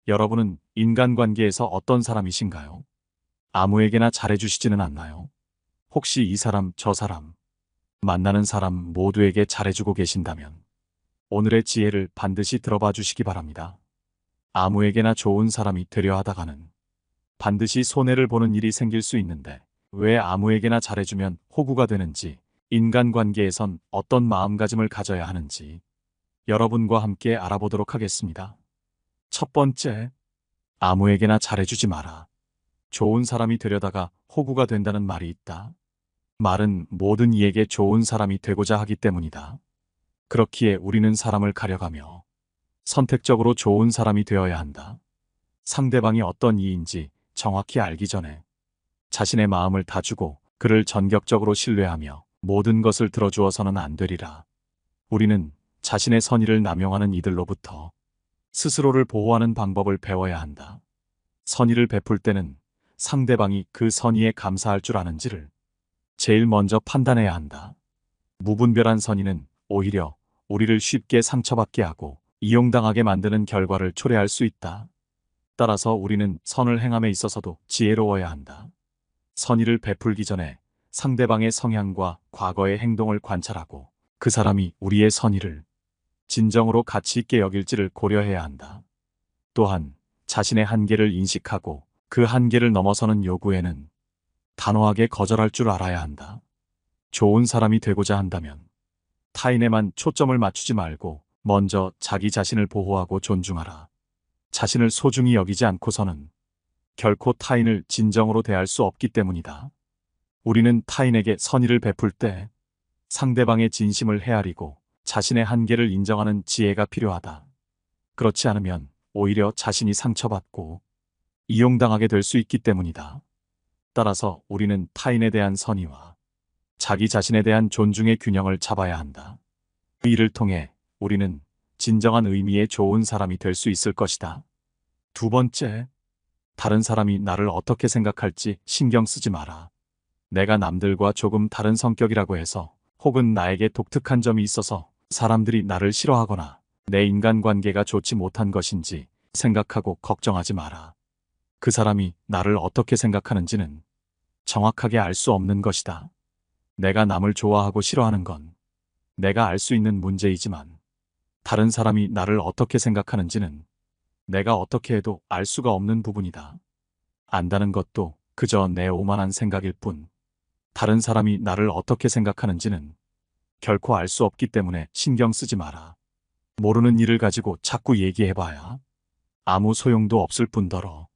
여러분은 인간관계에서 어떤 사람이신가요? 아무에게나 잘해주시지는 않나요? 혹시 이 사람, 저 사람, 만나는 사람 모두에게 잘해주고 계신다면 오늘의 지혜를 반드시 들어봐 주시기 바랍니다. 아무에게나 좋은 사람이 되려 하다가는 반드시 손해를 보는 일이 생길 수 있는데 왜 아무에게나 잘해주면 호구가 되는지, 인간관계에선 어떤 마음가짐을 가져야 하는지 여러분과 함께 알아보도록 하겠습니다. 첫 번째, 아무에게나 잘해주지 마라. 좋은 사람이 되려다가 호구가 된다는 말이 있다. 말은 모든 이에게 좋은 사람이 되고자 하기 때문이다. 그렇기에 우리는 사람을 가려가며 선택적으로 좋은 사람이 되어야 한다. 상대방이 어떤 이인지 정확히 알기 전에 자신의 마음을 다 주고 그를 전격적으로 신뢰하며 모든 것을 들어주어서는 안 되리라. 우리는 자신의 선의를 남용하는 이들로부터 스스로를 보호하는 방법을 배워야 한다. 선의를 베풀 때는 상대방이 그 선의에 감사할 줄 아는지를 제일 먼저 판단해야 한다. 무분별한 선의는 오히려 우리를 쉽게 상처받게 하고 이용당하게 만드는 결과를 초래할 수 있다. 따라서 우리는 선을 행함에 있어서도 지혜로워야 한다. 선의를 베풀기 전에 상대방의 성향과 과거의 행동을 관찰하고 그 사람이 우리의 선의를 진정으로 가치 있게 여길지를 고려해야 한다. 또한 자신의 한계를 인식하고 그 한계를 넘어서는 요구에는 단호하게 거절할 줄 알아야 한다. 좋은 사람이 되고자 한다면 타인에만 초점을 맞추지 말고 먼저 자기 자신을 보호하고 존중하라. 자신을 소중히 여기지 않고서는 결코 타인을 진정으로 대할 수 없기 때문이다. 우리는 타인에게 선의를 베풀 때 상대방의 진심을 헤아리고 자신의 한계를 인정하는 지혜가 필요하다. 그렇지 않으면 오히려 자신이 상처받고 이용당하게 될 수 있기 때문이다. 따라서 우리는 타인에 대한 선의와 자기 자신에 대한 존중의 균형을 잡아야 한다. 이를 통해 우리는 진정한 의미의 좋은 사람이 될 수 있을 것이다. 두 번째, 다른 사람이 나를 어떻게 생각할지 신경 쓰지 마라. 내가 남들과 조금 다른 성격이라고 해서 혹은 나에게 독특한 점이 있어서 사람들이 나를 싫어하거나 내 인간관계가 좋지 못한 것인지 생각하고 걱정하지 마라. 그 사람이 나를 어떻게 생각하는지는 정확하게 알 수 없는 것이다. 내가 남을 좋아하고 싫어하는 건 내가 알 수 있는 문제이지만 다른 사람이 나를 어떻게 생각하는지는 내가 어떻게 해도 알 수가 없는 부분이다. 안다는 것도 그저 내 오만한 생각일 뿐 다른 사람이 나를 어떻게 생각하는지는 결코 알 수 없기 때문에 신경 쓰지 마라. 모르는 일을 가지고 자꾸 얘기해봐야 아무 소용도 없을 뿐더러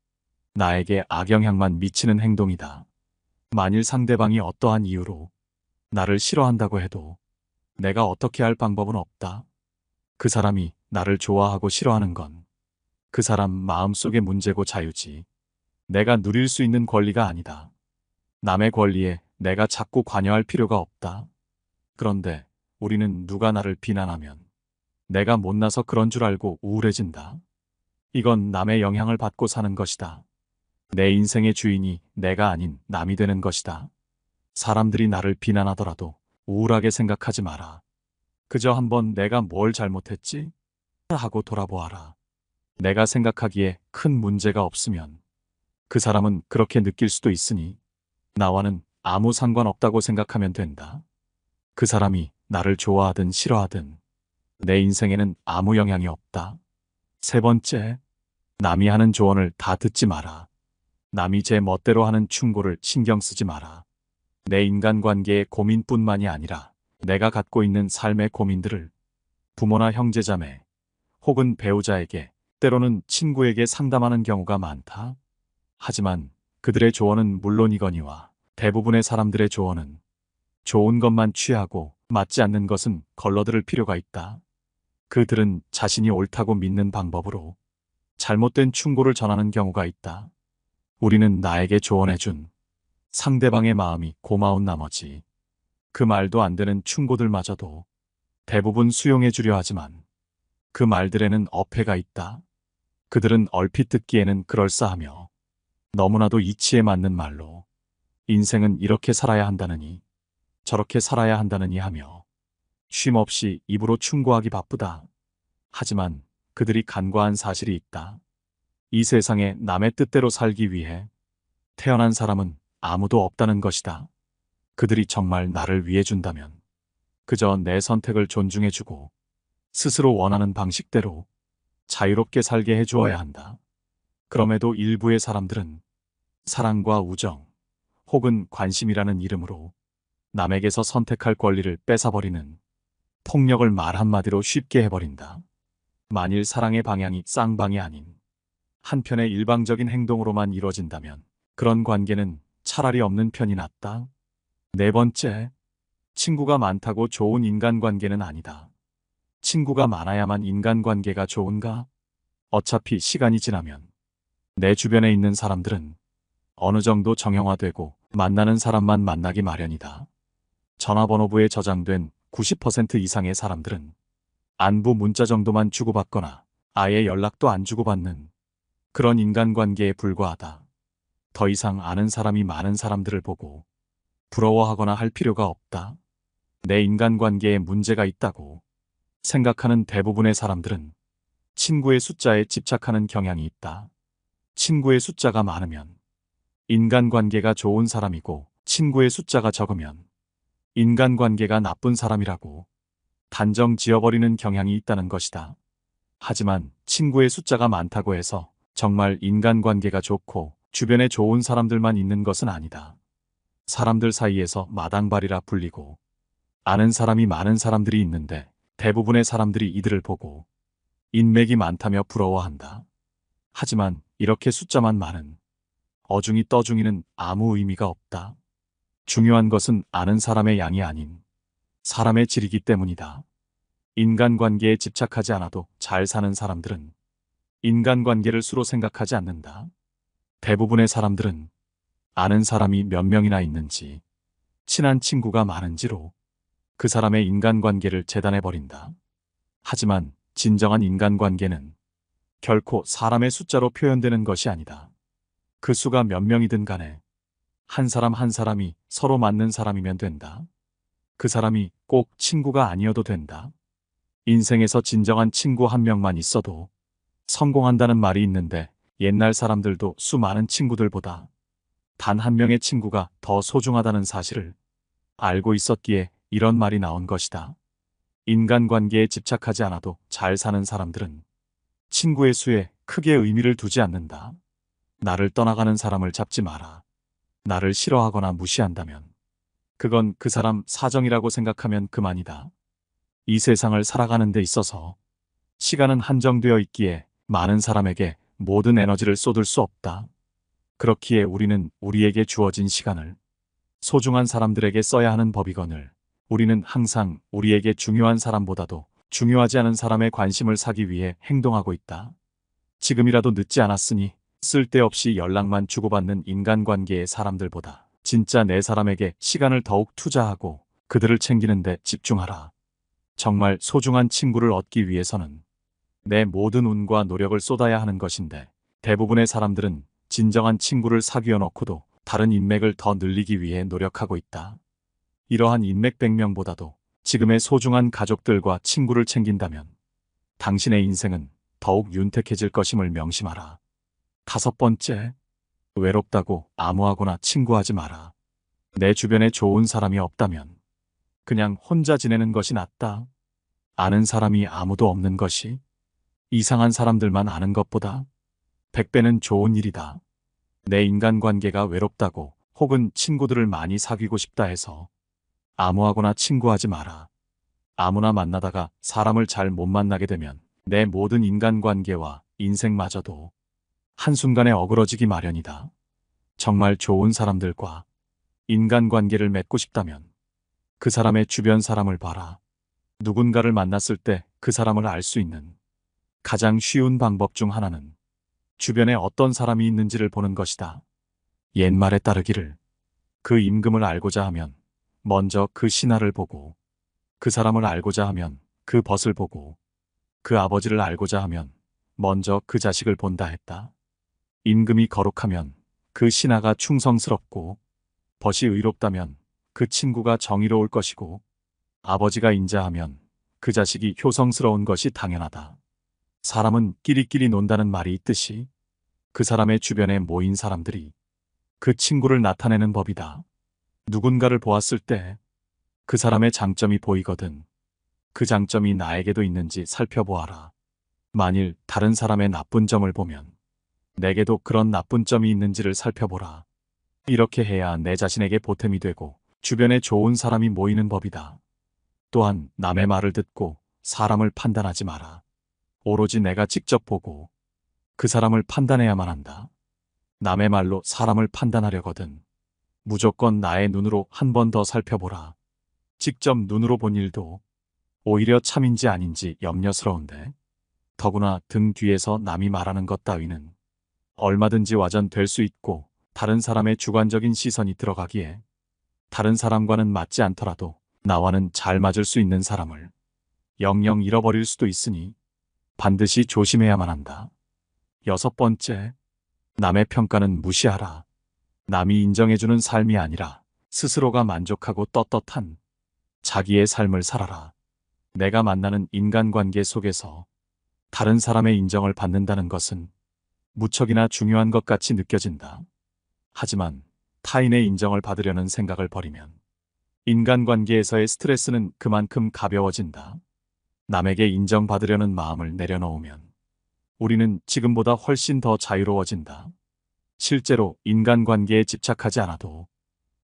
나에게 악영향만 미치는 행동이다. 만일 상대방이 어떠한 이유로 나를 싫어한다고 해도 내가 어떻게 할 방법은 없다. 그 사람이 나를 좋아하고 싫어하는 건 그 사람 마음속의 문제고 자유지 내가 누릴 수 있는 권리가 아니다. 남의 권리에 내가 자꾸 관여할 필요가 없다. 그런데 우리는 누가 나를 비난하면 내가 못나서 그런 줄 알고 우울해진다. 이건 남의 영향을 받고 사는 것이다. 내 인생의 주인이 내가 아닌 남이 되는 것이다. 사람들이 나를 비난하더라도 우울하게 생각하지 마라. 그저 한번 내가 뭘 잘못했지? 하고 돌아보아라. 내가 생각하기에 큰 문제가 없으면 그 사람은 그렇게 느낄 수도 있으니 나와는 아무 상관없다고 생각하면 된다. 그 사람이 나를 좋아하든 싫어하든 내 인생에는 아무 영향이 없다. 세 번째, 남이 하는 조언을 다 듣지 마라. 남이 제 멋대로 하는 충고를 신경 쓰지 마라. 내 인간관계의 고민뿐만이 아니라 내가 갖고 있는 삶의 고민들을 부모나 형제자매 혹은 배우자에게 때로는 친구에게 상담하는 경우가 많다. 하지만 그들의 조언은 물론이거니와 대부분의 사람들의 조언은 좋은 것만 취하고 맞지 않는 것은 걸러들을 필요가 있다. 그들은 자신이 옳다고 믿는 방법으로 잘못된 충고를 전하는 경우가 있다. 우리는 나에게 조언해준 상대방의 마음이 고마운 나머지 그 말도 안 되는 충고들마저도 대부분 수용해 주려 하지만 그 말들에는 어폐가 있다. 그들은 얼핏 듣기에는 그럴싸하며 너무나도 이치에 맞는 말로 인생은 이렇게 살아야 한다느니 저렇게 살아야 한다느니 하며 쉼없이 입으로 충고하기 바쁘다. 하지만 그들이 간과한 사실이 있다. 이 세상에 남의 뜻대로 살기 위해 태어난 사람은 아무도 없다는 것이다. 그들이 정말 나를 위해 준다면 그저 내 선택을 존중해주고 스스로 원하는 방식대로 자유롭게 살게 해주어야 한다. 그럼에도 일부의 사람들은 사랑과 우정 혹은 관심이라는 이름으로 남에게서 선택할 권리를 뺏어버리는 폭력을 말 한마디로 쉽게 해버린다. 만일 사랑의 방향이 쌍방이 아닌 한편의 일방적인 행동으로만 이루어진다면 그런 관계는 차라리 없는 편이 낫다. 네 번째, 친구가 많다고 좋은 인간관계는 아니다. 친구가 많아야만 인간관계가 좋은가? 어차피 시간이 지나면 내 주변에 있는 사람들은 어느 정도 정형화되고 만나는 사람만 만나기 마련이다. 전화번호부에 저장된 90% 이상의 사람들은 안부 문자 정도만 주고받거나 아예 연락도 안 주고받는 그런 인간관계에 불과하다. 더 이상 아는 사람이 많은 사람들을 보고 부러워하거나 할 필요가 없다. 내 인간관계에 문제가 있다고 생각하는 대부분의 사람들은 친구의 숫자에 집착하는 경향이 있다. 친구의 숫자가 많으면 인간관계가 좋은 사람이고 친구의 숫자가 적으면 인간관계가 나쁜 사람이라고 단정 지어버리는 경향이 있다는 것이다. 하지만 친구의 숫자가 많다고 해서 정말 인간관계가 좋고 주변에 좋은 사람들만 있는 것은 아니다. 사람들 사이에서 마당발이라 불리고 아는 사람이 많은 사람들이 있는데 대부분의 사람들이 이들을 보고 인맥이 많다며 부러워한다. 하지만 이렇게 숫자만 많은 어중이 떠중이는 아무 의미가 없다. 중요한 것은 아는 사람의 양이 아닌 사람의 질이기 때문이다. 인간관계에 집착하지 않아도 잘 사는 사람들은 인간관계를 수로 생각하지 않는다. 대부분의 사람들은 아는 사람이 몇 명이나 있는지, 친한 친구가 많은지로 그 사람의 인간관계를 재단해버린다. 하지만 진정한 인간관계는 결코 사람의 숫자로 표현되는 것이 아니다. 그 수가 몇 명이든 간에 한 사람 한 사람이 서로 맞는 사람이면 된다. 그 사람이 꼭 친구가 아니어도 된다. 인생에서 진정한 친구 한 명만 있어도 성공한다는 말이 있는데 옛날 사람들도 수많은 친구들보다 단 한 명의 친구가 더 소중하다는 사실을 알고 있었기에 이런 말이 나온 것이다. 인간관계에 집착하지 않아도 잘 사는 사람들은 친구의 수에 크게 의미를 두지 않는다. 나를 떠나가는 사람을 잡지 마라. 나를 싫어하거나 무시한다면 그건 그 사람 사정이라고 생각하면 그만이다. 이 세상을 살아가는 데 있어서 시간은 한정되어 있기에 많은 사람에게 모든 에너지를 쏟을 수 없다. 그렇기에 우리는 우리에게 주어진 시간을 소중한 사람들에게 써야 하는 법이거늘 우리는 항상 우리에게 중요한 사람보다도 중요하지 않은 사람의 관심을 사기 위해 행동하고 있다. 지금이라도 늦지 않았으니 쓸데없이 연락만 주고받는 인간관계의 사람들보다 진짜 내 사람에게 시간을 더욱 투자하고 그들을 챙기는 데 집중하라. 정말 소중한 친구를 얻기 위해서는 내 모든 운과 노력을 쏟아야 하는 것인데 대부분의 사람들은 진정한 친구를 사귀어 놓고도 다른 인맥을 더 늘리기 위해 노력하고 있다. 이러한 인맥 100명보다도 지금의 소중한 가족들과 친구를 챙긴다면 당신의 인생은 더욱 윤택해질 것임을 명심하라. 5번째, 외롭다고 아무하고나 친구하지 마라. 내 주변에 좋은 사람이 없다면 그냥 혼자 지내는 것이 낫다. 아는 사람이 아무도 없는 것이 이상한 사람들만 아는 것보다 100배는 좋은 일이다. 내 인간관계가 외롭다고 혹은 친구들을 많이 사귀고 싶다 해서 아무하고나 친구하지 마라. 아무나 만나다가 사람을 잘 못 만나게 되면 내 모든 인간관계와 인생마저도 한순간에 어그러지기 마련이다. 정말 좋은 사람들과 인간관계를 맺고 싶다면 그 사람의 주변 사람을 봐라. 누군가를 만났을 때 그 사람을 알 수 있는 가장 쉬운 방법 중 하나는 주변에 어떤 사람이 있는지를 보는 것이다. 옛말에 따르기를 그 임금을 알고자 하면 먼저 그 신하를 보고 그 사람을 알고자 하면 그 벗을 보고 그 아버지를 알고자 하면 먼저 그 자식을 본다 했다. 임금이 거룩하면 그 신하가 충성스럽고 벗이 의롭다면 그 친구가 정의로울 것이고 아버지가 인자하면 그 자식이 효성스러운 것이 당연하다. 사람은 끼리끼리 논다는 말이 있듯이 그 사람의 주변에 모인 사람들이 그 친구를 나타내는 법이다. 누군가를 보았을 때 그 사람의 장점이 보이거든. 그 장점이 나에게도 있는지 살펴보아라. 만일 다른 사람의 나쁜 점을 보면 내게도 그런 나쁜 점이 있는지를 살펴보라. 이렇게 해야 내 자신에게 보탬이 되고 주변에 좋은 사람이 모이는 법이다. 또한 남의 말을 듣고 사람을 판단하지 마라. 오로지 내가 직접 보고 그 사람을 판단해야만 한다. 남의 말로 사람을 판단하려거든 무조건 나의 눈으로 한 번 더 살펴보라. 직접 눈으로 본 일도 오히려 참인지 아닌지 염려스러운데 더구나 등 뒤에서 남이 말하는 것 따위는 얼마든지 와전될 수 있고 다른 사람의 주관적인 시선이 들어가기에 다른 사람과는 맞지 않더라도 나와는 잘 맞을 수 있는 사람을 영영 잃어버릴 수도 있으니 반드시 조심해야만 한다. 6번째, 남의 평가는 무시하라. 남이 인정해주는 삶이 아니라 스스로가 만족하고 떳떳한 자기의 삶을 살아라. 내가 만나는 인간관계 속에서 다른 사람의 인정을 받는다는 것은 무척이나 중요한 것 같이 느껴진다. 하지만 타인의 인정을 받으려는 생각을 버리면 인간관계에서의 스트레스는 그만큼 가벼워진다. 남에게 인정받으려는 마음을 내려놓으면 우리는 지금보다 훨씬 더 자유로워진다. 실제로 인간관계에 집착하지 않아도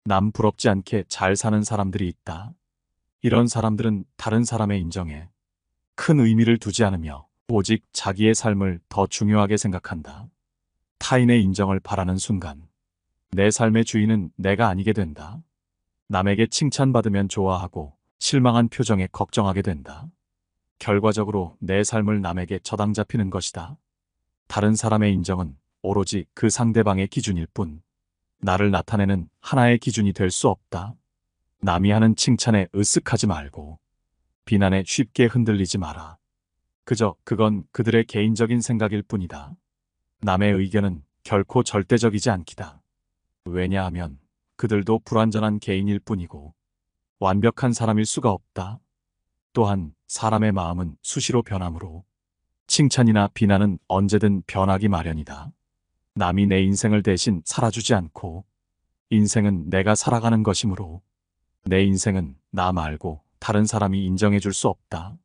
남 부럽지 않게 잘 사는 사람들이 있다. 이런 사람들은 다른 사람의 인정에 큰 의미를 두지 않으며 오직 자기의 삶을 더 중요하게 생각한다. 타인의 인정을 바라는 순간 내 삶의 주인은 내가 아니게 된다. 남에게 칭찬받으면 좋아하고 실망한 표정에 걱정하게 된다. 결과적으로 내 삶을 남에게 저당 잡히는 것이다. 다른 사람의 인정은 오로지 그 상대방의 기준일 뿐 나를 나타내는 하나의 기준이 될 수 없다. 남이 하는 칭찬에 으쓱하지 말고 비난에 쉽게 흔들리지 마라. 그저 그건 그들의 개인적인 생각일 뿐이다. 남의 의견은 결코 절대적이지 않기다. 왜냐하면 그들도 불완전한 개인일 뿐이고 완벽한 사람일 수가 없다. 또한 사람의 마음은 수시로 변하므로 칭찬이나 비난은 언제든 변하기 마련이다. 남이 내 인생을 대신 살아주지 않고 인생은 내가 살아가는 것이므로 내 인생은 나 말고 다른 사람이 인정해 줄 수 없다.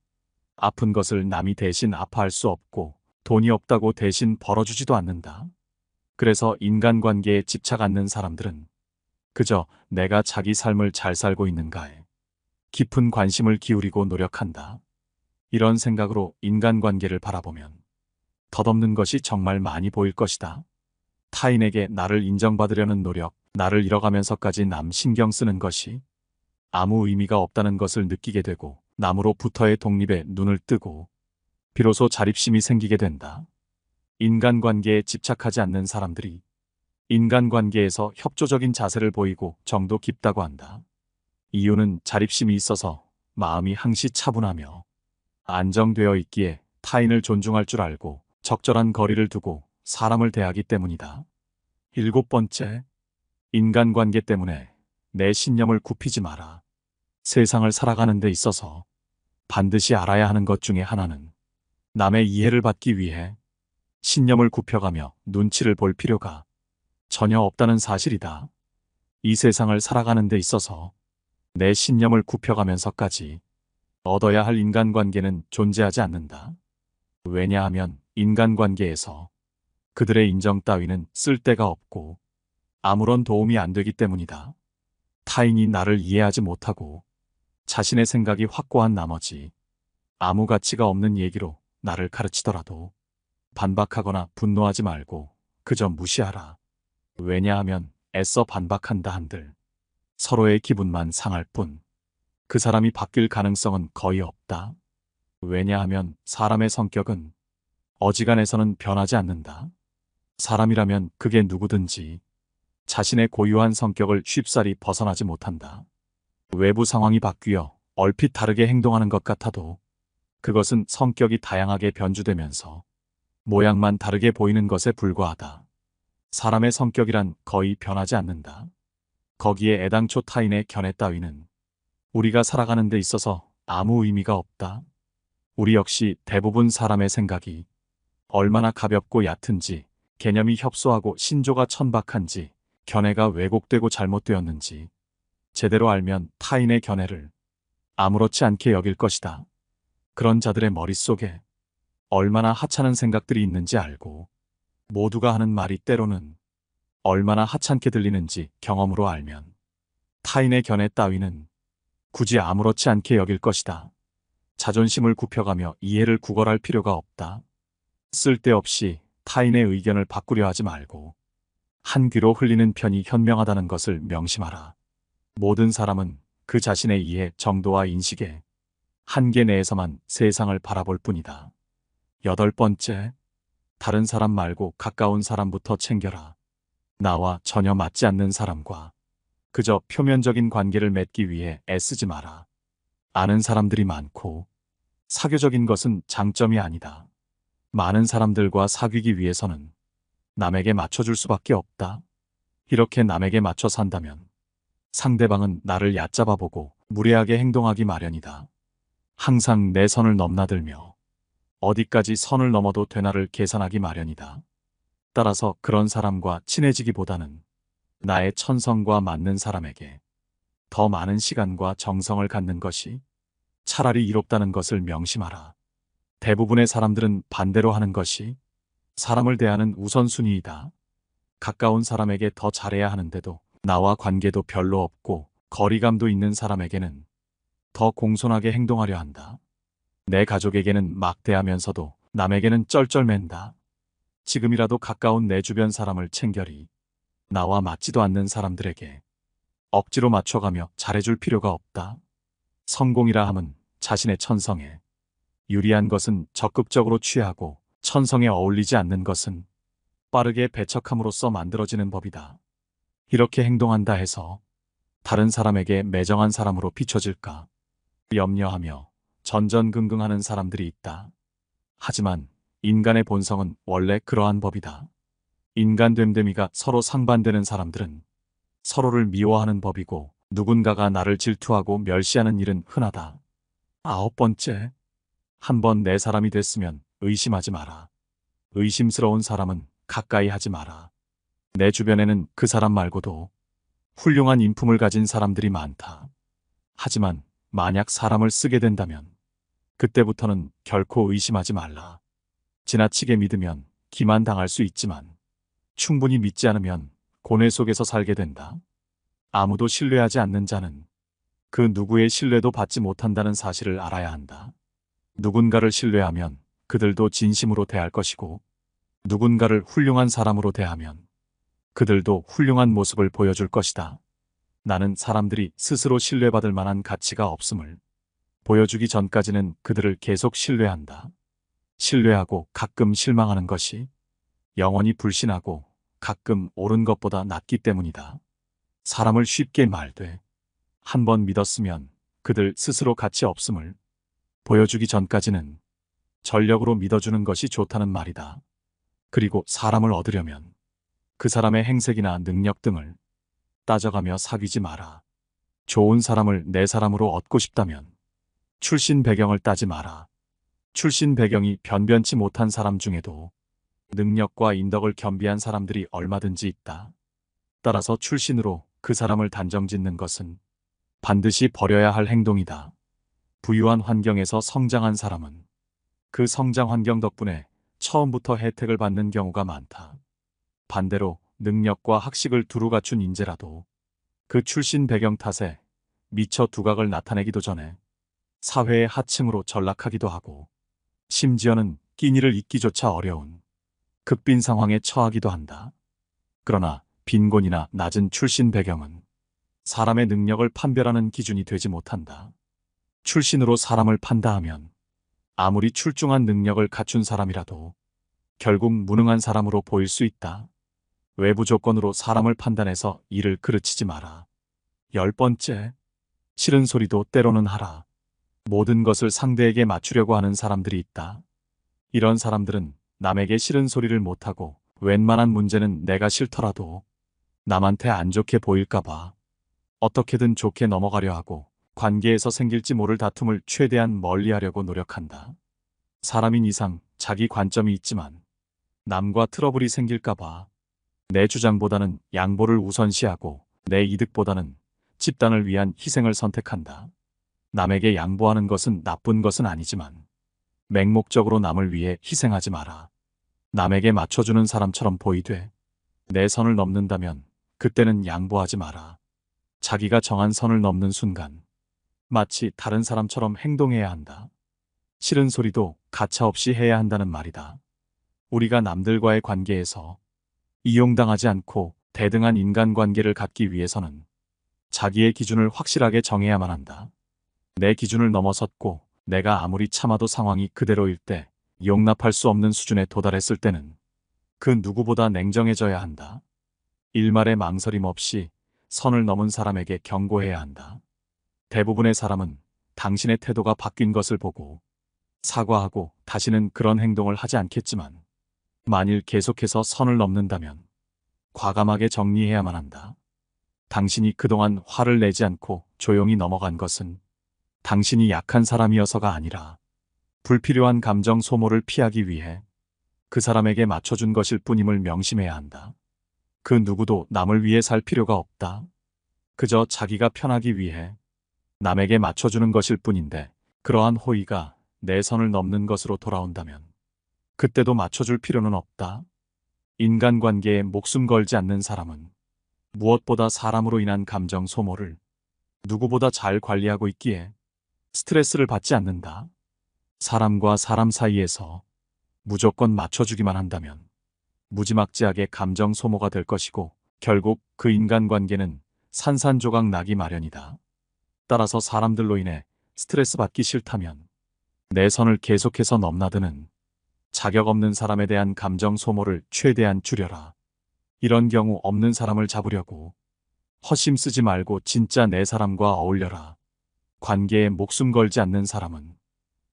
아픈 것을 남이 대신 아파할 수 없고 돈이 없다고 대신 벌어주지도 않는다. 그래서 인간관계에 집착 않는 사람들은 그저 내가 자기 삶을 잘 살고 있는가에 깊은 관심을 기울이고 노력한다. 이런 생각으로 인간관계를 바라보면 덧없는 것이 정말 많이 보일 것이다. 타인에게 나를 인정받으려는 노력, 나를 잃어가면서까지 남 신경 쓰는 것이 아무 의미가 없다는 것을 느끼게 되고 남으로부터의 독립에 눈을 뜨고 비로소 자립심이 생기게 된다. 인간관계에 집착하지 않는 사람들이 인간관계에서 협조적인 자세를 보이고 정도 깊다고 한다. 이유는 자립심이 있어서 마음이 항시 차분하며 안정되어 있기에 타인을 존중할 줄 알고 적절한 거리를 두고 사람을 대하기 때문이다. 7번째, 인간관계 때문에 내 신념을 굽히지 마라. 세상을 살아가는 데 있어서 반드시 알아야 하는 것 중에 하나는 남의 이해를 받기 위해 신념을 굽혀가며 눈치를 볼 필요가 전혀 없다는 사실이다. 이 세상을 살아가는 데 있어서 내 신념을 굽혀가면서까지 얻어야 할 인간관계는 존재하지 않는다. 왜냐하면 인간관계에서 그들의 인정 따위는 쓸데가 없고 아무런 도움이 안 되기 때문이다. 타인이 나를 이해하지 못하고 자신의 생각이 확고한 나머지 아무 가치가 없는 얘기로 나를 가르치더라도 반박하거나 분노하지 말고 그저 무시하라. 왜냐하면 애써 반박한다 한들 서로의 기분만 상할 뿐 그 사람이 바뀔 가능성은 거의 없다. 왜냐하면 사람의 성격은 어지간해서는 변하지 않는다. 사람이라면 그게 누구든지 자신의 고유한 성격을 쉽사리 벗어나지 못한다. 외부 상황이 바뀌어 얼핏 다르게 행동하는 것 같아도 그것은 성격이 다양하게 변주되면서 모양만 다르게 보이는 것에 불과하다. 사람의 성격이란 거의 변하지 않는다. 거기에 애당초 타인의 견해 따위는 우리가 살아가는 데 있어서 아무 의미가 없다. 우리 역시 대부분 사람의 생각이 얼마나 가볍고 얕은지 개념이 협소하고 신조가 천박한지, 견해가 왜곡되고 잘못되었는지 제대로 알면 타인의 견해를 아무렇지 않게 여길 것이다. 그런 자들의 머릿속에 얼마나 하찮은 생각들이 있는지 알고 모두가 하는 말이 때로는 얼마나 하찮게 들리는지 경험으로 알면 타인의 견해 따위는 굳이 아무렇지 않게 여길 것이다. 자존심을 굽혀가며 이해를 구걸할 필요가 없다. 쓸데없이 타인의 의견을 바꾸려 하지 말고 한 귀로 흘리는 편이 현명하다는 것을 명심하라. 모든 사람은 그 자신의 이해, 정도와 인식의 한계 내에서만 세상을 바라볼 뿐이다. 8번째, 다른 사람 말고 가까운 사람부터 챙겨라. 나와 전혀 맞지 않는 사람과 그저 표면적인 관계를 맺기 위해 애쓰지 마라. 아는 사람들이 많고 사교적인 것은 장점이 아니다. 많은 사람들과 사귀기 위해서는 남에게 맞춰줄 수밖에 없다. 이렇게 남에게 맞춰 산다면 상대방은 나를 얕잡아 보고 무례하게 행동하기 마련이다. 항상 내 선을 넘나들며 어디까지 선을 넘어도 되나를 계산하기 마련이다. 따라서 그런 사람과 친해지기보다는 나의 천성과 맞는 사람에게 더 많은 시간과 정성을 갖는 것이 차라리 이롭다는 것을 명심하라. 대부분의 사람들은 반대로 하는 것이 사람을 대하는 우선순위이다. 가까운 사람에게 더 잘해야 하는데도 나와 관계도 별로 없고 거리감도 있는 사람에게는 더 공손하게 행동하려 한다. 내 가족에게는 막대하면서도 남에게는 쩔쩔맨다. 지금이라도 가까운 내 주변 사람을 챙겨리. 나와 맞지도 않는 사람들에게 억지로 맞춰가며 잘해줄 필요가 없다. 성공이라 함은 자신의 천성에 유리한 것은 적극적으로 취하고 천성에 어울리지 않는 것은 빠르게 배척함으로써 만들어지는 법이다. 이렇게 행동한다 해서 다른 사람에게 매정한 사람으로 비춰질까 염려하며 전전긍긍하는 사람들이 있다. 하지만 인간의 본성은 원래 그러한 법이다. 인간 됨됨이가 서로 상반되는 사람들은 서로를 미워하는 법이고 누군가가 나를 질투하고 멸시하는 일은 흔하다. 9번째, 한번 내 사람이 됐으면 의심하지 마라. 의심스러운 사람은 가까이 하지 마라. 내 주변에는 그 사람 말고도 훌륭한 인품을 가진 사람들이 많다. 하지만 만약 사람을 쓰게 된다면 그때부터는 결코 의심하지 말라. 지나치게 믿으면 기만당할 수 있지만 충분히 믿지 않으면 고뇌 속에서 살게 된다. 아무도 신뢰하지 않는 자는 그 누구의 신뢰도 받지 못한다는 사실을 알아야 한다. 누군가를 신뢰하면 그들도 진심으로 대할 것이고 누군가를 훌륭한 사람으로 대하면 그들도 훌륭한 모습을 보여줄 것이다. 나는 사람들이 스스로 신뢰받을 만한 가치가 없음을 보여주기 전까지는 그들을 계속 신뢰한다. 신뢰하고 가끔 실망하는 것이 영원히 불신하고 가끔 옳은 것보다 낫기 때문이다. 사람을 쉽게 말되 한번 믿었으면 그들 스스로 가치 없음을 보여주기 전까지는 전력으로 믿어주는 것이 좋다는 말이다. 그리고 사람을 얻으려면 그 사람의 행색이나 능력 등을 따져가며 사귀지 마라. 좋은 사람을 내 사람으로 얻고 싶다면 출신 배경을 따지 마라. 출신 배경이 변변치 못한 사람 중에도 능력과 인덕을 겸비한 사람들이 얼마든지 있다. 따라서 출신으로 그 사람을 단정짓는 것은 반드시 버려야 할 행동이다. 부유한 환경에서 성장한 사람은 그 성장 환경 덕분에 처음부터 혜택을 받는 경우가 많다. 반대로 능력과 학식을 두루 갖춘 인재라도 그 출신 배경 탓에 미처 두각을 나타내기도 전에 사회의 하층으로 전락하기도 하고 심지어는 끼니를 잇기조차 어려운 극빈 상황에 처하기도 한다. 그러나 빈곤이나 낮은 출신 배경은 사람의 능력을 판별하는 기준이 되지 못한다. 출신으로 사람을 판다하면 아무리 출중한 능력을 갖춘 사람이라도 결국 무능한 사람으로 보일 수 있다. 외부 조건으로 사람을 판단해서 이를 그르치지 마라. 10번째, 싫은 소리도 때로는 하라. 모든 것을 상대에게 맞추려고 하는 사람들이 있다. 이런 사람들은 남에게 싫은 소리를 못하고 웬만한 문제는 내가 싫더라도 남한테 안 좋게 보일까봐 어떻게든 좋게 넘어가려 하고 관계에서 생길지 모를 다툼을 최대한 멀리하려고 노력한다. 사람인 이상 자기 관점이 있지만 남과 트러블이 생길까봐 내 주장보다는 양보를 우선시하고 내 이득보다는 집단을 위한 희생을 선택한다. 남에게 양보하는 것은 나쁜 것은 아니지만 맹목적으로 남을 위해 희생하지 마라. 남에게 맞춰주는 사람처럼 보이되 내 선을 넘는다면 그때는 양보하지 마라. 자기가 정한 선을 넘는 순간 마치 다른 사람처럼 행동해야 한다. 싫은 소리도 가차없이 해야 한다는 말이다. 우리가 남들과의 관계에서 이용당하지 않고 대등한 인간관계를 갖기 위해서는 자기의 기준을 확실하게 정해야만 한다. 내 기준을 넘어섰고 내가 아무리 참아도 상황이 그대로일 때, 용납할 수 없는 수준에 도달했을 때는 그 누구보다 냉정해져야 한다. 일말의 망설임 없이 선을 넘은 사람에게 경고해야 한다. 대부분의 사람은 당신의 태도가 바뀐 것을 보고 사과하고 다시는 그런 행동을 하지 않겠지만 만일 계속해서 선을 넘는다면 과감하게 정리해야만 한다. 당신이 그동안 화를 내지 않고 조용히 넘어간 것은 당신이 약한 사람이어서가 아니라 불필요한 감정 소모를 피하기 위해 그 사람에게 맞춰준 것일 뿐임을 명심해야 한다. 그 누구도 남을 위해 살 필요가 없다. 그저 자기가 편하기 위해 남에게 맞춰주는 것일 뿐인데 그러한 호의가 내 선을 넘는 것으로 돌아온다면 그때도 맞춰줄 필요는 없다. 인간관계에 목숨 걸지 않는 사람은 무엇보다 사람으로 인한 감정 소모를 누구보다 잘 관리하고 있기에 스트레스를 받지 않는다. 사람과 사람 사이에서 무조건 맞춰주기만 한다면 무지막지하게 감정 소모가 될 것이고 결국 그 인간관계는 산산조각 나기 마련이다. 따라서 사람들로 인해 스트레스 받기 싫다면 내 선을 계속해서 넘나드는 자격 없는 사람에 대한 감정 소모를 최대한 줄여라. 이런 경우 없는 사람을 잡으려고 헛심 쓰지 말고 진짜 내 사람과 어울려라. 관계에 목숨 걸지 않는 사람은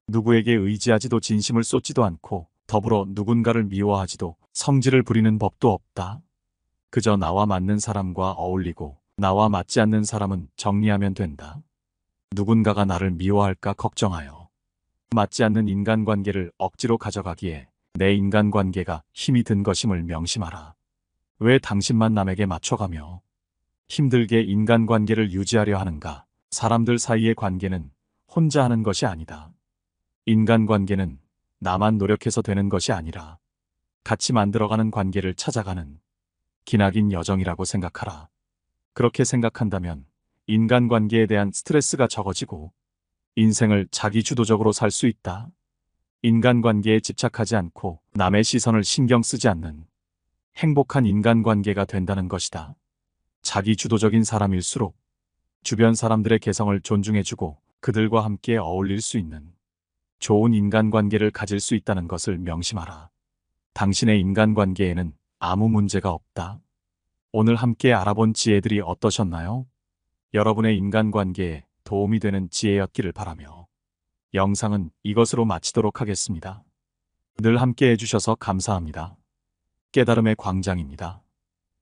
누구에게 의지하지도 진심을 쏟지도 않고 더불어 누군가를 미워하지도 성질을 부리는 법도 없다. 그저 나와 맞는 사람과 어울리고 나와 맞지 않는 사람은 정리하면 된다. 누군가가 나를 미워할까 걱정하여 맞지 않는 인간관계를 억지로 가져가기에 내 인간관계가 힘이 든 것임을 명심하라. 왜 당신만 남에게 맞춰가며 힘들게 인간관계를 유지하려 하는가? 사람들 사이의 관계는 혼자 하는 것이 아니다. 인간관계는 나만 노력해서 되는 것이 아니라 같이 만들어가는 관계를 찾아가는 기나긴 여정이라고 생각하라. 그렇게 생각한다면 인간관계에 대한 스트레스가 적어지고 인생을 자기 주도적으로 살 수 있다. 인간관계에 집착하지 않고 남의 시선을 신경 쓰지 않는 행복한 인간관계가 된다는 것이다. 자기 주도적인 사람일수록 주변 사람들의 개성을 존중해주고 그들과 함께 어울릴 수 있는 좋은 인간관계를 가질 수 있다는 것을 명심하라. 당신의 인간관계에는 아무 문제가 없다. 오늘 함께 알아본 지혜들이 어떠셨나요? 여러분의 인간관계에 도움이 되는 지혜였기를 바라며 영상은 이것으로 마치도록 하겠습니다. 늘 함께 해주셔서 감사합니다. 깨달음의 광장입니다.